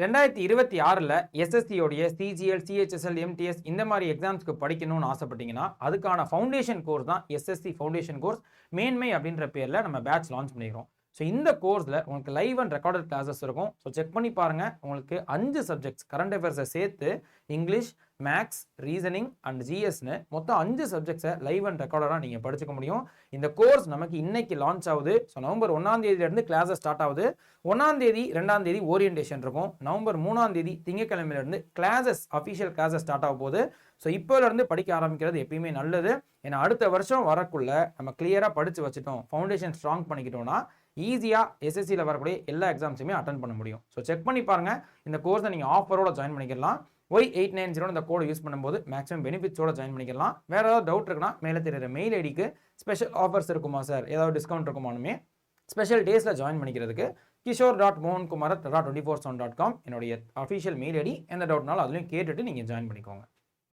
2026ல் எஸ்எஸ்சியோடைய CGL, CHSL, MTS இந்த மாதிரி எக்ஸாம்ஸ்க்கு படிக்கணும்னு ஆசைப்பட்டீங்கன்னா அதுக்கான ஃபவுண்டேஷன் கோர்ஸ் தான் எஸ்எஸ்சி ஃபவுண்டேஷன் கோர்ஸ் மேன்மை அப்படின்ற பேரில் நம்ம பேட்ச் லான்ச் பண்ணிக்கிறோம். ஸோ இந்த கோர்ஸில் உங்களுக்கு லைவ் அண்ட் ரெக்கார்டட் கிளாஸஸ் இருக்கும். ஸோ செக் பண்ணி பாருங்கள். உங்களுக்கு 5 சப்ஜெக்ட்ஸ் கரண்ட் அஃபேர்ஸை சேர்த்து இங்கிலீஷ், மேக்ஸ், ரீசனிங் அண்ட் ஜிஎஸ்னு மொத்தம் 5 சப்ஜெக்ட்ஸை லைவ் அண்ட் ரெக்கார்டராக நீங்கள் படிச்சுக்க முடியும். இந்த கோர்ஸ் நமக்கு இன்னைக்கு லான்ச் ஆகுது. ஸோ நவம்பர் 1ஆம் தேதியிலேருந்து கிளாஸஸ் ஸ்டார்ட் ஆகுது. 1ஆம் தேதி 2ஆம் தேதி ஓரியன்டேஷன் இருக்கும். நவம்பர் 3ஆம் தேதி திங்கட்கிழமையிலேருந்து கிளாஸஸ் அஃபிஷியல் கிளாஸஸ் ஸ்டார்ட் ஆக போகுது. ஸோ இப்போலேருந்து படிக்க ஆரம்பிக்கிறது எப்பயுமே நல்லது. ஏன்னா அடுத்த வருஷம் வரக்குள்ள நம்ம கிளியராக படித்து வச்சுட்டோம், ஃபவுண்டேஷன் ஸ்ட்ராங் பண்ணிக்கிட்டோம்னா ஈஸியாக எஸ்எஸ்சியில் வரக்கூடிய எல்லா எக்ஸாம்ஸுமே அட்டன் பண்ண முடியும். ஸோ செக் பண்ணி பாருங்கள். இந்த கோர்ஸை நீங்கள் ஆஃபரோட ஜாயின் பண்ணிக்கலாம். Y890 இந்த கோடை யூஸ் பண்ணும்போது மேக்ஸிமம் பெனிஃபிட்ஸோட ஜாயின் பண்ணிக்கலாம். வேறு ஏதாவது டவுட் இருக்குன்னா மேலே தெரியுற மெயில் ஐடிக்கு ஸ்பெஷல் ஆஃபர்ஸ் இருக்குமா சார், ஏதாவது டிஸ்கவுண்ட் இருக்குமானுமே ஸ்பெஷல் டேஸில் ஜாயின் பண்ணிக்கிறதுக்கு kishore.mohankumar@247.com என்னுடைய அஃபிஷியல் மெயில் ஐடி. எந்த டவுட்னாலும் அதுலேயும் கேட்டுட்டு நீங்கள் ஜாயின் பண்ணிக்கோங்க.